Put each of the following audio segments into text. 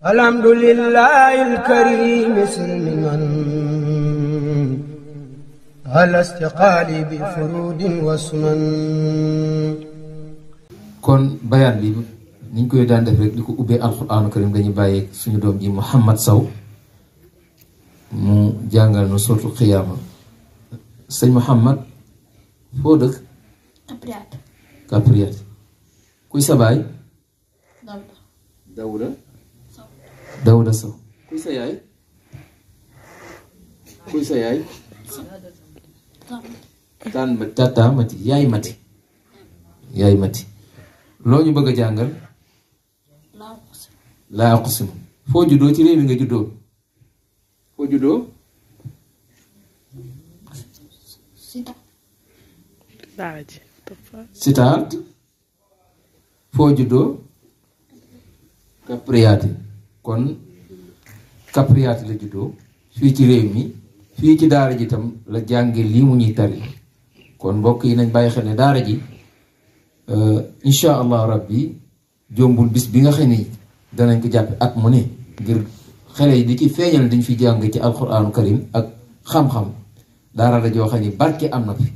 alhamdulillahi alkarim silmiman ala istiqaali bi furudin wa sunan. kon bayaan bi niñ koy daan def rek di ko ubbee alquraanu karim dañuy bàyyi suñu doom ji Mouhamad Sow mu jàngal nu suratul xiyaama. sëñ Mouhamad foo dëkk? Kapriat. kuy sa baay? Dawuda Sow. kuy sa yaay? Tata Mati. yaay Mati. loo ñu bëgg a jàngal? laa aqsim. foo juddoo? ci réew mi nga juddoo? foo juddoo? Sitaat. foo juddoo? Kapriyaati. kon Kapriyaati la juddoo fii ci réew mi, fii ci daara ji tam la jànge lii mu ñuy tari. kon mbokk yi nañ bàyyi xel ne daara ji insha allah rabbi jombul bis bi nga xam ni danañ ko jàppe at mu ne ngir xale yi di ci feeñal dañ fi jàng ci alquraanu karim ak xam-xam. daara la joo xam ni barke am na fi,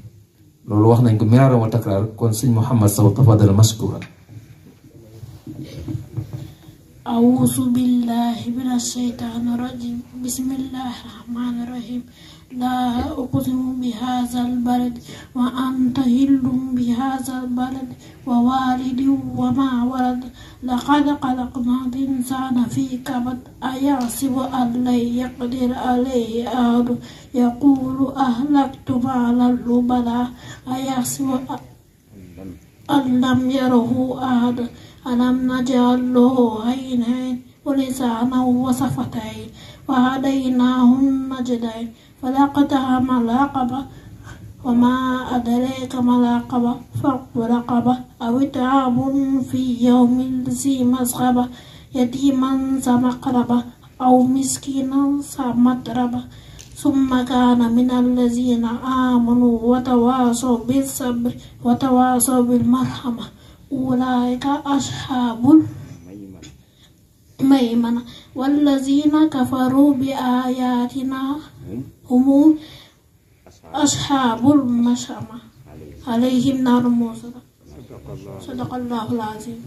loolu wax nañ ko miraaran wa takraar. kon sëñ Mouhamad Sow tafadal mashkura. أعوذ بالله من الشيطان الرجيم بسم الله الرحمن الرحيم لا أقسم بهذا البلد وأنت حل بهذا البلد ووالد وما ولد لقد خلقنا الإنسان في كبد أيحسب أن لن يقدر عليه أحد يقول أهلكت مالا لبدا أيحسب أن لم يره أحد ألم نجعل له عينين ولسانا وشفتين وهديناه النجدين فلاقتحم العقبة وما أدريك ما العقبة فك رقبة أو إطعام في يوم ذي مسغبة يتيما ذا مقربة أو مسكينا ذا متربة ثم كان من الذين آمنوا وتواصوا بالصبر وتواصوا بالمرحمة أولئك أصحاب الميمنة والذين كفروا بآياتنا هم أصحاب المشأمة عليهم نار موصدة صدق الله العظيم.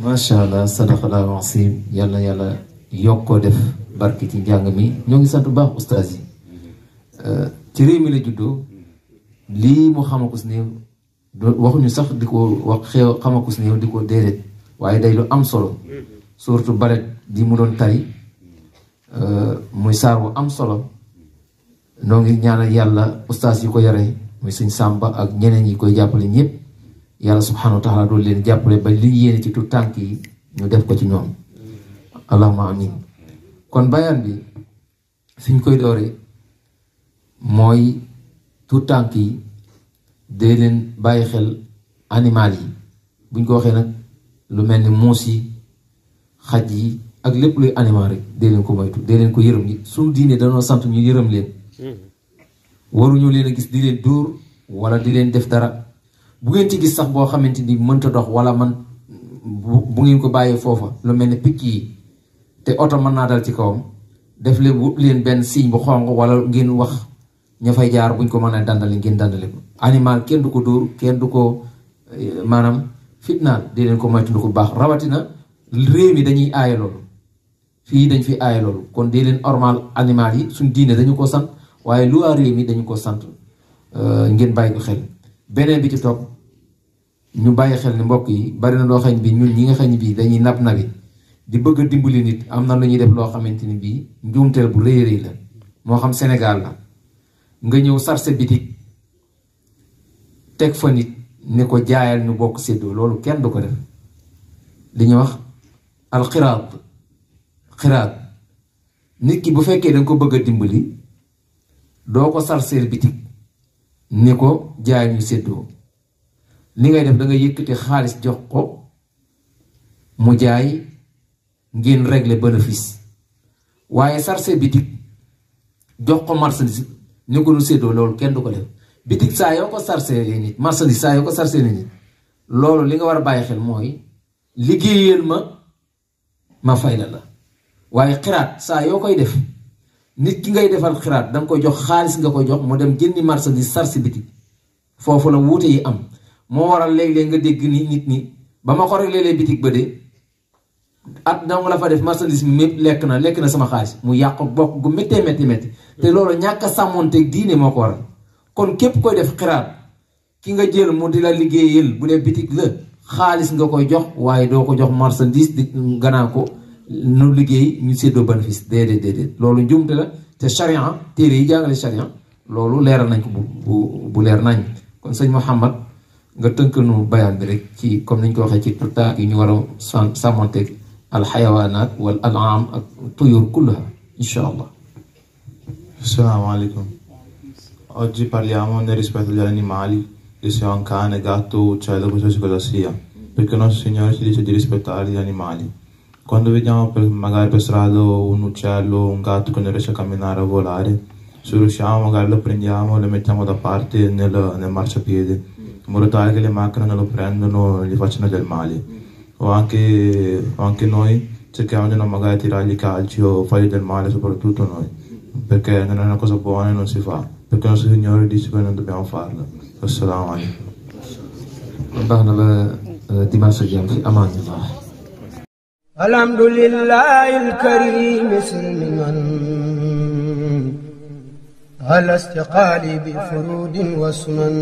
ما شاء الله صدق الله العظيم. yàlla yokkoo def barki ci njàng mi. ñoo ngi sant bu baax ustaas yi. ci réew mi la juddoo lii mu xamakus néew waxuñu sax di ko wax xew xamakus néew di ko déedéet, waaye day lu am solo. surtout balet bi mu doon tari muy saar bu am solo. noo ngi ñaanal yàlla ustaas yi ko yare muy sëñ Sàmba ak ñeneen yi koy jàppale ñëpp, yàlla subhanahu wa taala doon leen jàppale ba li yéene ci tout tànk yi ñu def ko ci ñoom. allahumma amin. kon bayaan bi fi ñu koy dooree mooy tout tànk yi dee leen bàyyi xel animal yi. buñ ko waxee nag lu mel ni muus yi, xaj yi ak lépp luy animal rek dee leen ko moytu, dee leen ko yërëm. ni suñu diine dañoo sant ñu yërëm leen, waruñu leen a gis di leen dóor wala di leen def dara. bu ngeen ci gis sax boo xamante ni mënta dox wala man bu ngeen ko bàyyee foofa lu mel ni picc yi te oto mën naa dal ci kawam, def leen wut leen benn signe bu xonq wala ngeen wax ña fay jaar buñ ko mën a dandale ngeen dandale ko. animal kenn du ko dóor, kenn du ko maanaam fitnaal. di leen ko moytu ko baax, rawatina réew mi dañuy aaye loolu, fii dañ fi aaye loolu. kon di leen ormal animal yi suñ diine dañu ko sant, waaye lu waa réew mi dañu ko sant. ngeen bàyyi ko xel. beneen bi ci topp ñu bàyyi xel ni mbokk yi bari na loo xam ne bii ñun ñi nga xam ne bii dañuy nabi di bëgg a dimbali nit, am na lu ñuy def loo xamante ni bii njuumteel bu rëy rëy la. moo xam Sénégal la nga ñëw sarse bitik teg fa nit ne ko jaayal ñu bokk séddoo, loolu kenn du ko def. li ñuy wax alxiraat nit ki bu fekkee danga ko bëgg a dimbali doo ko sarseel bitik ne ko jaayal ñu séddoo. li ngay def da nga yëkkati xaalis jox ko mu jaay, ngeen régler bénéfice. waaye sarse bitik jox ko marchandise ni ko nu séddoo, loolu kenn du ko def. bitik saa yoo ko sarse nit, marchandise saa yoo ko sarse nit, loolu li nga war a bàyyi xel mooy liggéeyal ma fay la. waaye xiraat saa yoo koy def nit ki ngay defal xiraat danga koy jox xaalis nga koy jox mu dem jëndi marchandise sar si bitig foofu la wuute yi am moo waral léeg-léeg nga dégg ni nit ñi ba ma ko réglé bitig ba de at danga la fa def marchandise mi mépp lekk na sama xaalis mu yàq bokk gu méttee métti te loolu ñàkk a sàmmoonteeg diine moo ko waral kon képp koy def xiraat ki nga jël mu di la liggéeyal bu dee bitig la xaalis nga koy jox waaye doo ko jox marchandise di ganaa ko nu liggéey ñu séddoo bénéfice déedéet loolu njumte la te charia téere yi jàngale charia loolu leeral nañ ko bu leer nañ kon sëñ Mouhamad nga tënk nu bayaan bi rek ci comme niñ ko waxee ci tuta yi ñu war a sàmmonteeg alxayawaanaat wal an'am ak tuyur kullaha insha allah. Assalamu alaikum. Oggi parliamo del rispetto degli animali, che sia un cane, gatto, uccello, qualsiasi cosa sia, perché il nostro Signore ci dice di rispettare gli animali. Quando vediamo magari per strada un uccello, un gatto che non riesce a camminare o a volare, se riusciamo magari lo prendiamo e lo mettiamo da parte nel marciapiede, in modo tale che le macchine non lo prendono e gli facciano del male. O anche noi cerchiamo di non magari tirargli calci o fargli del male, soprattutto noi, perché non è una cosa buona e non si fa, perché il nostro Signore dice che non dobbiamo farlo. Assalamu alaikum. baax na ba dimanche jàmm ci amaanillah. alhamdulillahi alkarim silmiman ala istiqali bi furudin wa sunan